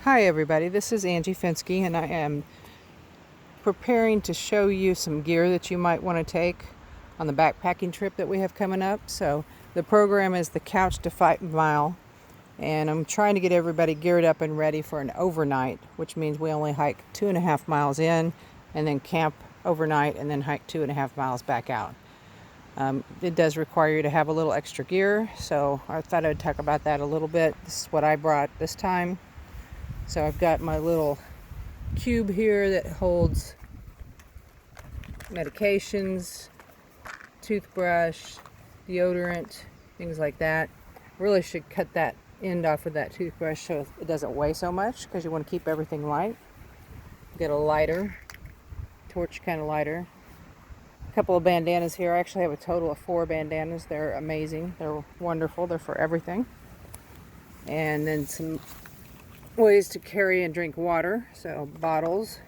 Hi everybody, this is Angie Finsky and I am preparing to show you some gear that you might want to take on the backpacking trip that we have coming up. So the program is the Couch to 5 Mile, and I'm trying to get everybody geared up and ready for an overnight, which means we only hike 2.5 miles in and then camp overnight and then hike 2.5 miles back out. It does require you to have a little extra gear, so I thought I'd talk about that a little bit. This is what I brought this time. So I've got my little cube here that holds medications, toothbrush, deodorant, things like that. Really should cut that end off of that toothbrush so it doesn't weigh so much, because you want to keep everything light. Get a lighter, torch kind of lighter. A couple of bandanas here. I actually have a total of 4 bandanas. They're amazing. They're wonderful. They're for everything. And then some ways to carry and drink water, so bottles.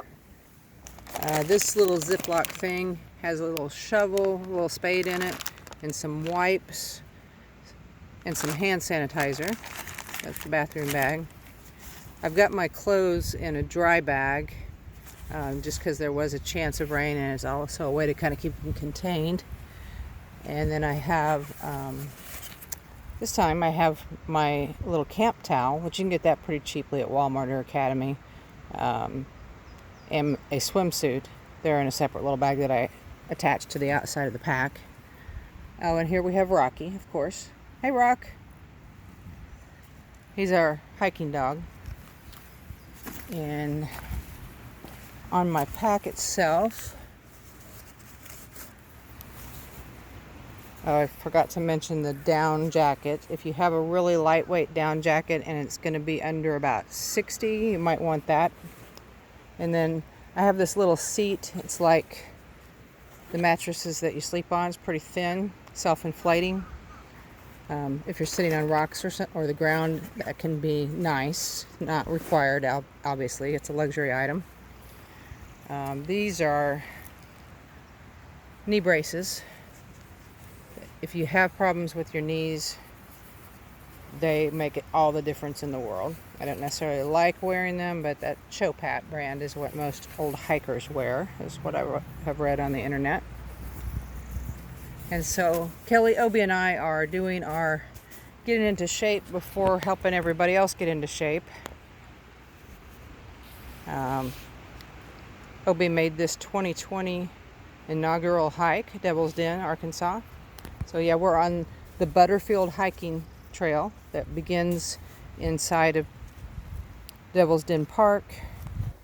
This little Ziploc thing has a little shovel, a little spade in it, and some wipes, and some hand sanitizer. That's the bathroom bag. I've got my clothes in a dry bag, just because there was a chance of rain, and it's also a way to kind of keep them contained. And then I have this time I have my little camp towel, which you can get that pretty cheaply at Walmart or Academy, and a swimsuit. They're in a separate little bag that I attached to the outside of the pack. Oh, and here we have Rocky, of course. Hey, Rock. He's our hiking dog. And on my pack itself, oh, I forgot to mention the down jacket. If you have a really lightweight down jacket and it's going to be under about 60, you might want that. And then I have this little seat. It's like the mattresses that you sleep on. It's pretty thin, self-inflating. If you're sitting on rocks or the ground, that can be nice. Not required, obviously. It's a luxury item. These are knee braces. If you have problems with your knees, they make it all the difference in the world. I don't necessarily like wearing them, but that Chopat brand is what most old hikers wear, is what I have read on the internet. And so Kelly, Obie, and I are doing our getting into shape before helping everybody else get into shape. Obie made this 2020 inaugural hike, Devil's Den, Arkansas. So yeah, we're on the Butterfield hiking trail that begins inside of Devil's Den Park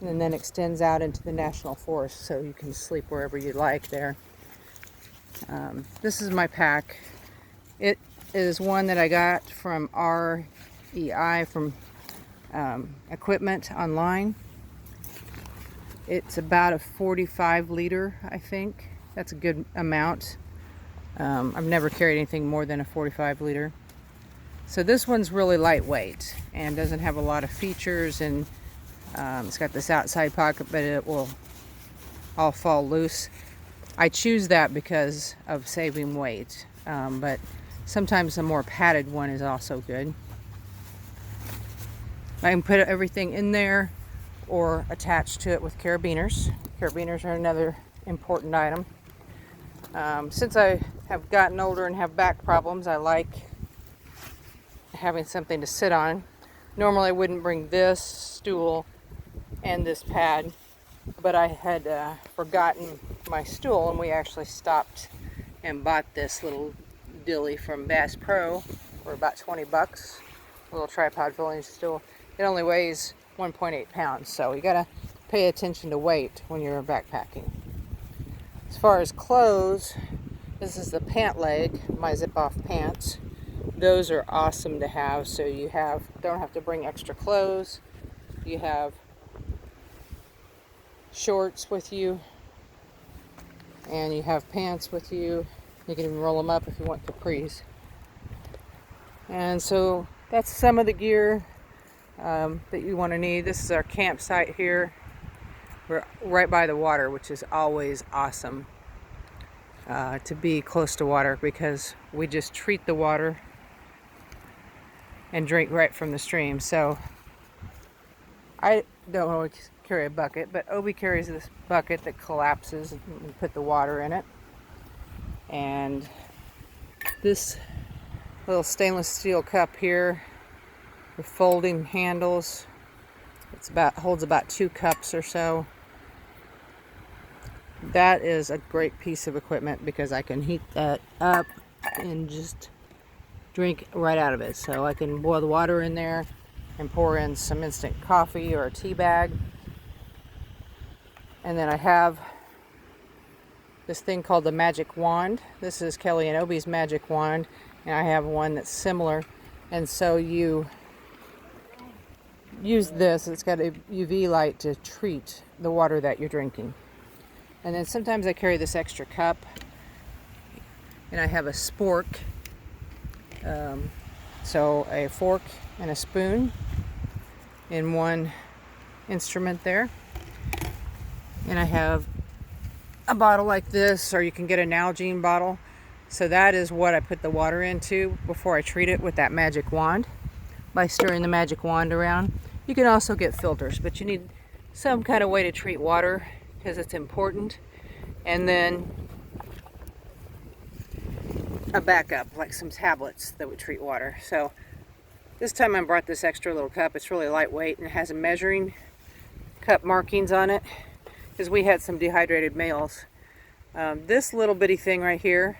and then extends out into the National Forest, so you can sleep wherever you like there. This is my pack. It is one that I got from REI, from Equipment online. It's about a 45 liter, I think. That's a good amount. I've never carried anything more than a 45 liter. So this one's really lightweight and doesn't have a lot of features, and it's got this outside pocket, but it will all fall loose. I choose that because of saving weight, but sometimes a more padded one is also good. I can put everything in there or attach to it with carabiners. Carabiners are another important item. Since I have gotten older and have back problems, I like having something to sit on. Normally I wouldn't bring this stool and this pad, but I had forgotten my stool, and we actually stopped and bought this little dilly from Bass Pro for about 20 bucks. A little tripod folding stool. It only weighs 1.8 pounds, so you gotta pay attention to weight when you're backpacking. As far as clothes, this is the pant leg, my zip-off pants. Those are awesome to have, so you don't have to bring extra clothes. You have shorts with you, and you have pants with you. You can even roll them up if you want capris. And so that's some of the gear that you want to need. This is our campsite here. We're right by the water, which is always awesome to be close to water, because we just treat the water and drink right from the stream. So I don't always carry a bucket, but Obi carries this bucket that collapses and we put the water in it. And this little stainless steel cup here with folding handles, holds about 2 cups or so. That is a great piece of equipment because I can heat that up and just drink right out of it. So I can boil the water in there and pour in some instant coffee or a tea bag. And then I have this thing called the Magic Wand. This is Kelly and Obi's Magic Wand, and I have one that's similar. And so you use this, it's got a UV light to treat the water that you're drinking. And then sometimes I carry this extra cup, and I have a spork. So a fork and a spoon in one instrument there. And I have a bottle like this, or you can get a Nalgene bottle. So that is what I put the water into before I treat it with that magic wand by stirring the magic wand around. You can also get filters, but you need some kind of way to treat water because it's important. And then a backup, like some tablets that would treat water. So this time I brought this extra little cup. It's really lightweight and it has a measuring cup markings on it because we had some dehydrated males. This little bitty thing right here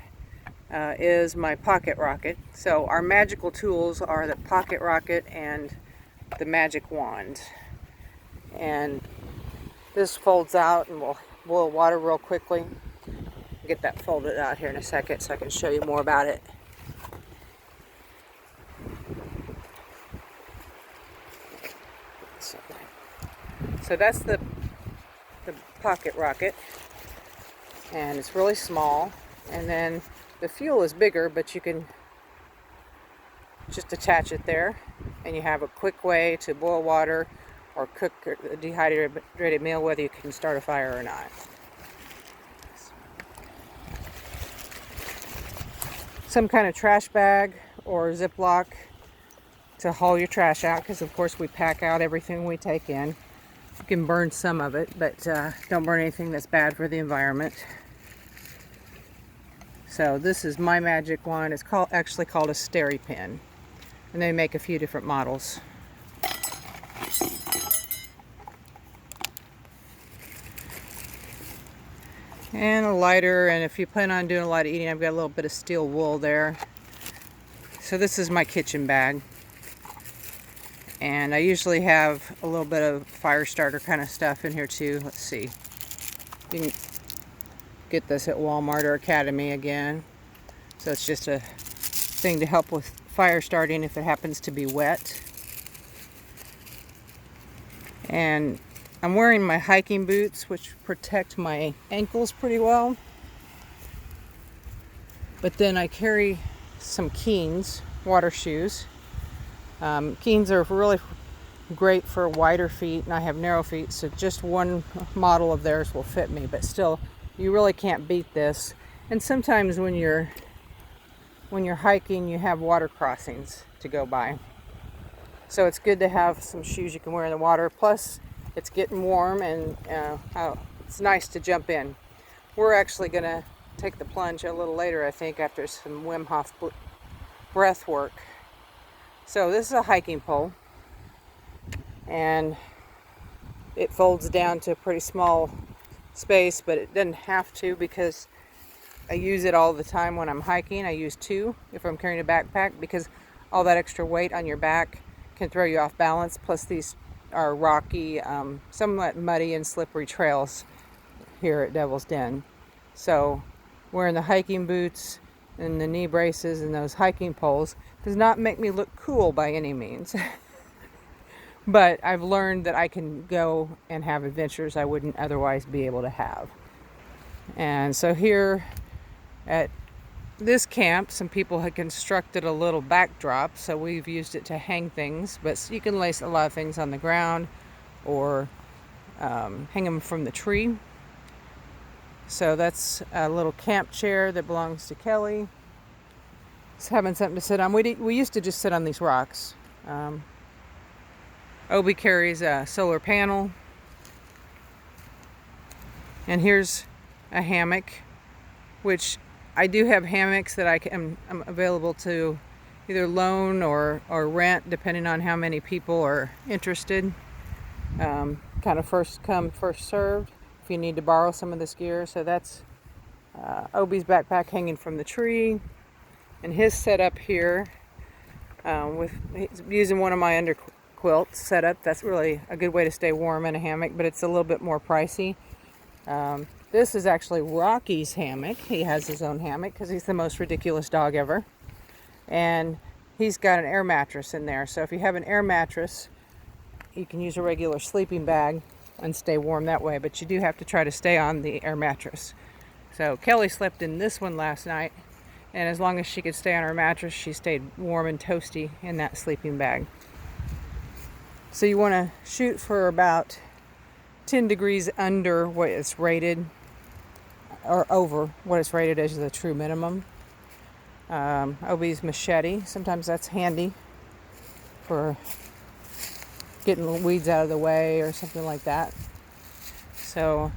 is my pocket rocket. So our magical tools are the pocket rocket and the magic wand. And this folds out and will boil water real quickly. Get that folded out here in a second so I can show you more about it. So that's the pocket rocket, and it's really small. And then the fuel is bigger, but you can just attach it there, and you have a quick way to boil water or cook a dehydrated meal, whether you can start a fire or not. Some kind of trash bag or Ziploc to haul your trash out, because of course we pack out everything we take in. You can burn some of it, but don't burn anything that's bad for the environment. So this is my magic wand. It's actually called a SteriPen, and they make a few different models. And a lighter, and if you plan on doing a lot of eating, I've got a little bit of steel wool there. So this is my kitchen bag. And I usually have a little bit of fire starter kind of stuff in here too. Let's see. You can get this at Walmart or Academy again. So it's just a thing to help with fire starting if it happens to be wet. And I'm wearing my hiking boots, which protect my ankles pretty well. But then I carry some Keens water shoes. Keens are really great for wider feet, and I have narrow feet, so just one model of theirs will fit me. But still, you really can't beat this. And sometimes when you're hiking, you have water crossings to go by. So it's good to have some shoes you can wear in the water. Plus, it's getting warm, and it's nice to jump in. We're actually going to take the plunge a little later, I think, after some Wim Hof breath work. So this is a hiking pole, and it folds down to a pretty small space, but it doesn't have to because I use it all the time when I'm hiking. I use 2 if I'm carrying a backpack, because all that extra weight on your back can throw you off balance. Plus these are rocky, somewhat muddy and slippery trails here at Devil's Den. So wearing the hiking boots and the knee braces and those hiking poles does not make me look cool by any means. But I've learned that I can go and have adventures I wouldn't otherwise be able to have. And so here at this camp, some people had constructed a little backdrop, so we've used it to hang things. But you can lace a lot of things on the ground or hang them from the tree. So that's a little camp chair that belongs to Kelly. Just having something to sit on. We used to just sit on these rocks. Obie carries a solar panel. And here's a hammock, which I do have hammocks that I'm available to either loan or rent, depending on how many people are interested. Kind of first come, first served if you need to borrow some of this gear. So that's Obie's backpack hanging from the tree, and his setup here he's using one of my underquilt setup. That's really a good way to stay warm in a hammock, but it's a little bit more pricey. This is actually Rocky's hammock. He has his own hammock because he's the most ridiculous dog ever. And he's got an air mattress in there. So if you have an air mattress, you can use a regular sleeping bag and stay warm that way. But you do have to try to stay on the air mattress. So Kelly slept in this one last night. And as long as she could stay on her mattress, she stayed warm and toasty in that sleeping bag. So you want to shoot for about 10 degrees under what it's rated, or over what it's rated as the true minimum. Obie's machete, sometimes that's handy for getting weeds out of the way or something like that. So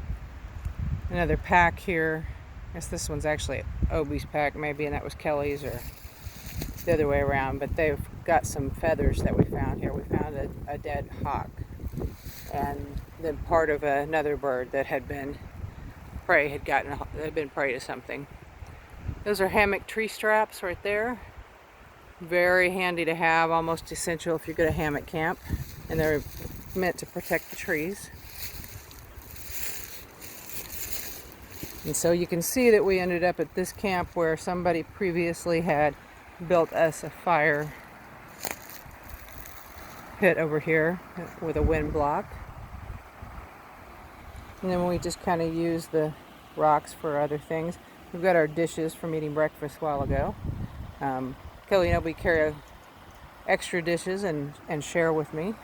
another pack here. I guess this one's actually Obie's pack maybe, and that was Kelly's, or the other way around. But they've got some feathers that we found here. We found a dead hawk, and then part of another bird that had been prey to something. Those are hammock tree straps right there. Very handy to have, almost essential if you're going to hammock camp, and they're meant to protect the trees. And so you can see that we ended up at this camp where somebody previously had built us a fire pit over here with a wind block. And then we just kind of use the rocks for other things. We've got our dishes from eating breakfast a while ago. Kelly and Obie carry extra dishes and share with me.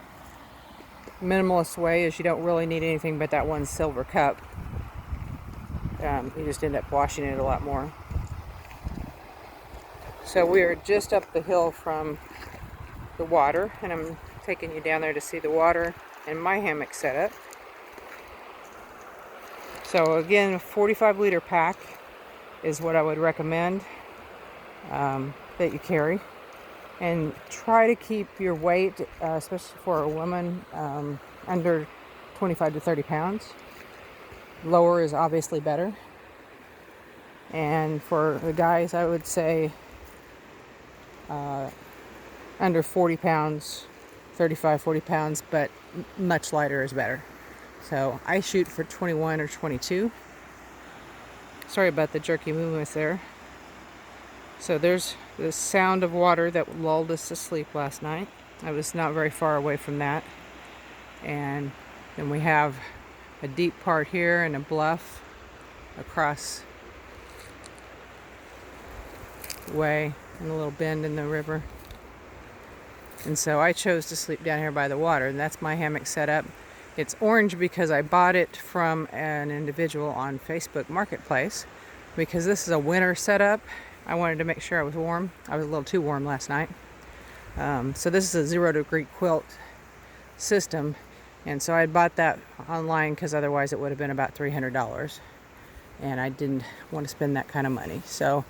Minimalist way is you don't really need anything but that one silver cup. You just end up washing it a lot more. So we are just up the hill from the water, and I'm taking you down there to see the water and my hammock setup. So again, a 45-liter pack is what I would recommend that you carry. And try to keep your weight, especially for a woman, under 25 to 30 pounds. Lower is obviously better. And for the guys, I would say under 40 pounds, 35, 40 pounds, but much lighter is better. So I shoot for 21 or 22. Sorry about the jerky movements there. So there's the sound of water that lulled us to sleep last night. I was not very far away from that. And then we have a deep part here and a bluff across the way and a little bend in the river. And so I chose to sleep down here by the water, and that's my hammock setup. It's orange because I bought it from an individual on Facebook Marketplace, because this is a winter setup. I wanted to make sure I was warm. I was a little too warm last night. So this is a 0-degree quilt system. And so I bought that online because otherwise it would have been about $300. And I didn't want to spend that kind of money. So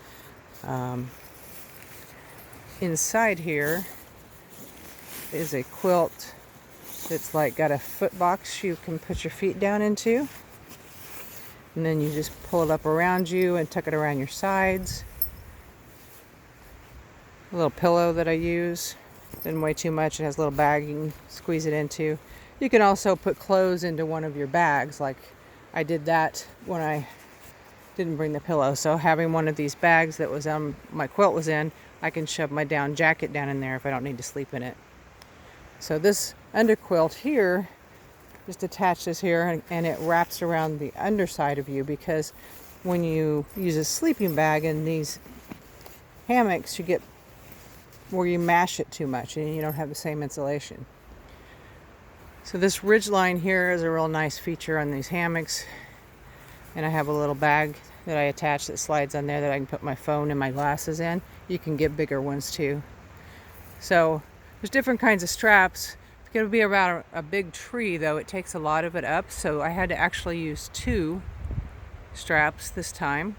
inside here is a quilt that's like got a foot box you can put your feet down into. And then you just pull it up around you and tuck it around your sides. A little pillow that I use. Didn't weigh too much. It has a little bag you can squeeze it into. You can also put clothes into one of your bags, like I did that when I didn't bring the pillow. So having one of these bags that was my quilt was in, I can shove my down jacket down in there if I don't need to sleep in it. So this underquilt here just attaches here, and it wraps around the underside of you, because when you use a sleeping bag in these hammocks, you get where you mash it too much and you don't have the same insulation. So this ridge line here is a real nice feature on these hammocks. And I have a little bag that I attach that slides on there that I can put my phone and my glasses in. You can get bigger ones too. So there's different kinds of straps It's going to be about a big tree, though. It takes a lot of it up, so I had to actually use 2 straps this time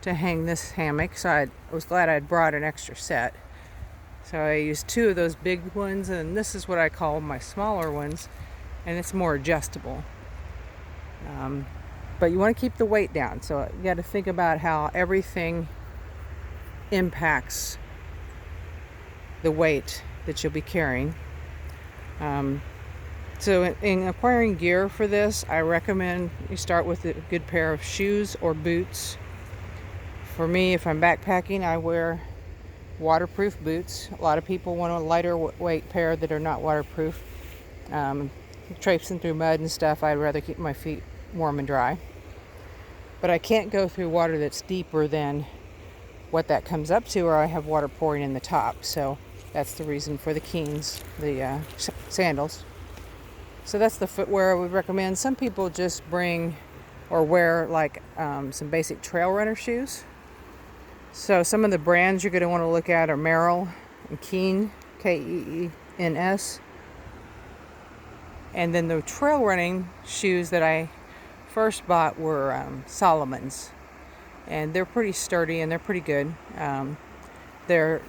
to hang this hammock. So I was glad I'd brought an extra set. So I used 2 of those big ones, and this is what I call my smaller ones, and it's more adjustable. But you want to keep the weight down, so you got to think about how everything impacts the weight that you'll be carrying. So in acquiring gear for this, I recommend you start with a good pair of shoes or boots. For me, if I'm backpacking, I wear waterproof boots. A lot of people want a lighter weight pair that are not waterproof. Traipsing through mud and stuff, I'd rather keep my feet warm and dry. But I can't go through water that's deeper than what that comes up to, or I have water pouring in the top. So that's the reason for the Keens, the sandals. So that's the footwear I would recommend. Some people just bring or wear like some basic trail runner shoes. So some of the brands you're going to want to look at are Merrell and Keen, Keens. And then the trail running shoes that I first bought were Salomon's, and they're pretty sturdy and they're pretty good. They're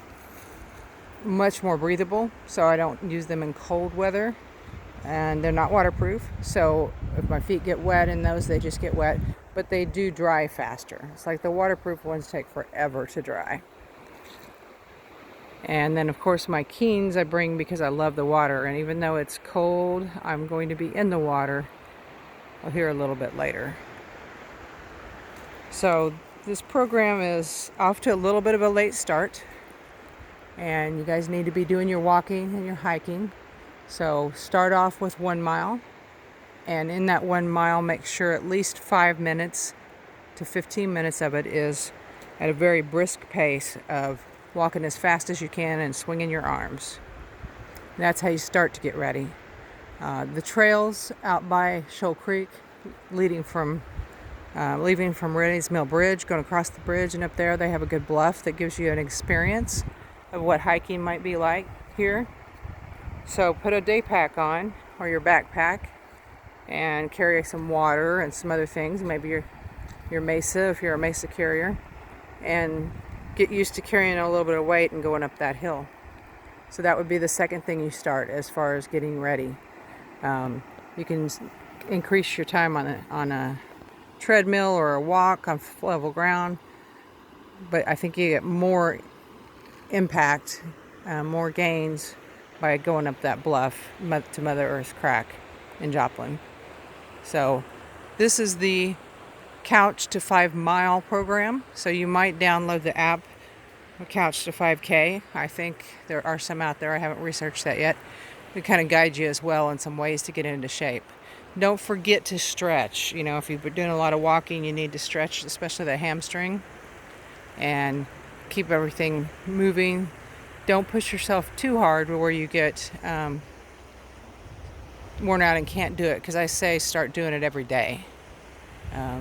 much more breathable, so I don't use them in cold weather, and they're not waterproof, so if my feet get wet in those, they just get wet, but they do dry faster. It's like the waterproof ones take forever to dry. And then of course my Keens I bring because I love the water, and even though it's cold, I'm going to be in the water. I'll hear a little bit later. So this program is off to a little bit of a late start, and you guys need to be doing your walking and your hiking. So start off with 1 mile, and in that 1 mile, make sure at least 5 minutes to 15 minutes of it is at a very brisk pace of walking as fast as you can and swinging your arms. That's how you start to get ready. The trails out by Shoal Creek, leaving from Rennie's Mill Bridge, going across the bridge and up there, they have a good bluff that gives you an experience of what hiking might be like here. So put a day pack on, or your backpack, and carry some water and some other things, maybe your mesa if you're a mesa carrier, and get used to carrying a little bit of weight and going up that hill. So that would be the second thing you start as far as getting ready. You can increase your time on a treadmill or a walk on level ground, but I think you get more impact, more gains by going up that bluff to Mother Earth Crack in Joplin. So this is the Couch to 5 Mile program. So you might download the app Couch to 5K. I think there are some out there. I haven't researched that yet. It kind of guides you as well in some ways to get into shape. Don't forget to stretch. You know, if you've been doing a lot of walking, you need to stretch, especially the hamstring, and keep everything moving. Don't push yourself too hard where you get worn out and can't do it, because I say start doing it every day.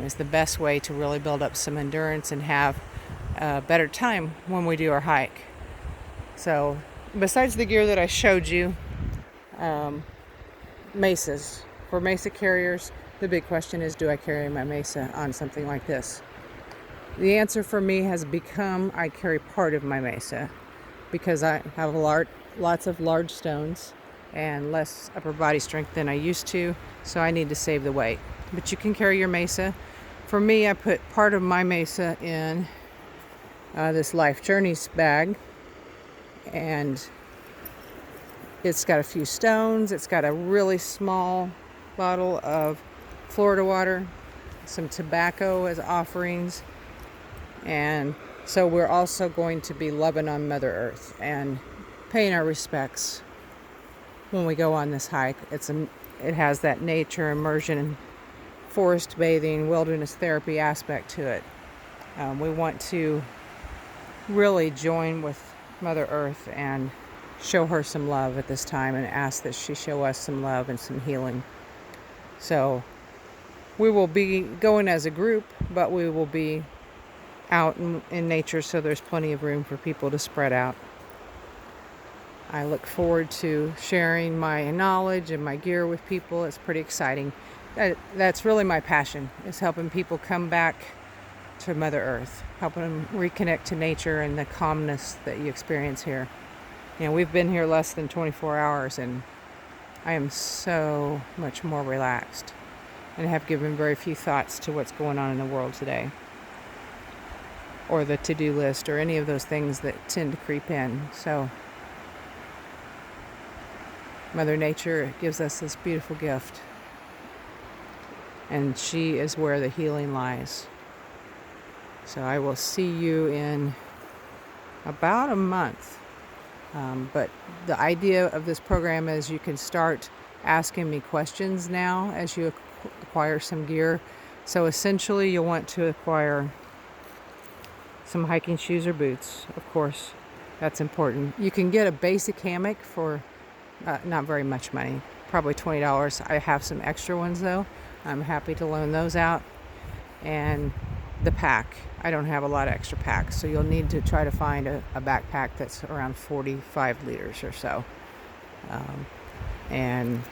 Is the best way to really build up some endurance and have a better time when we do our hike. So besides the gear that I showed you, mesas. For mesa carriers, the big question is, do I carry my mesa on something like this? The answer for me has become I carry part of my mesa, because I have lots of large stones and less upper body strength than I used to, so I need to save the weight. But you can carry your mesa. For me, I put part of my mesa in this Life Journeys bag, and it's got a few stones. It's got a really small bottle of Florida water, some tobacco as offerings, and so we're also going to be loving on Mother Earth and paying our respects when we go on this hike. It has that nature immersion, forest bathing, wilderness therapy aspect to it. We want to really join with Mother Earth and show her some love at this time, and ask that she show us some love and some healing. So we will be going as a group, but we will be out in nature, so there's plenty of room for people to spread out. I look forward to sharing my knowledge and my gear with people. It's pretty exciting. That's really my passion, is helping people come back to Mother Earth, helping them reconnect to nature and the calmness that you experience here. You know, we've been here less than 24 hours and I am so much more relaxed and have given very few thoughts to what's going on in the world today, or the to-do list, or any of those things that tend to creep in. So Mother Nature gives us this beautiful gift, and she is where the healing lies. So I will see you in about a month. But the idea of this program is you can start asking me questions now as you acquire some gear. So essentially you'll want to acquire some hiking shoes or boots, of course. That's important. You can get a basic hammock for not very much money, probably $20. I have some extra ones though. I'm happy to loan those out. And the pack. I don't have a lot of extra packs, so you'll need to try to find a backpack that's around 45 liters or so. And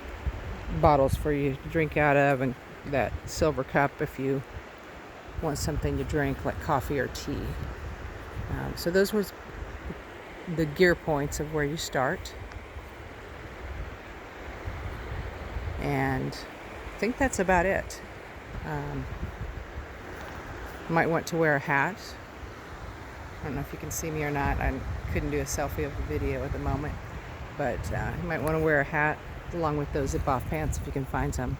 bottles for you to drink out of, and that silver cup if you want something to drink like coffee or tea. So those were the gear points of where you start. And I think that's about it. Might want to wear a hat. I don't know if you can see me or not. I couldn't do a selfie of the video at the moment. But you might want to wear a hat along with those zip-off pants if you can find some.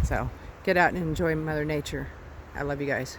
So get out and enjoy Mother Nature. I love you guys.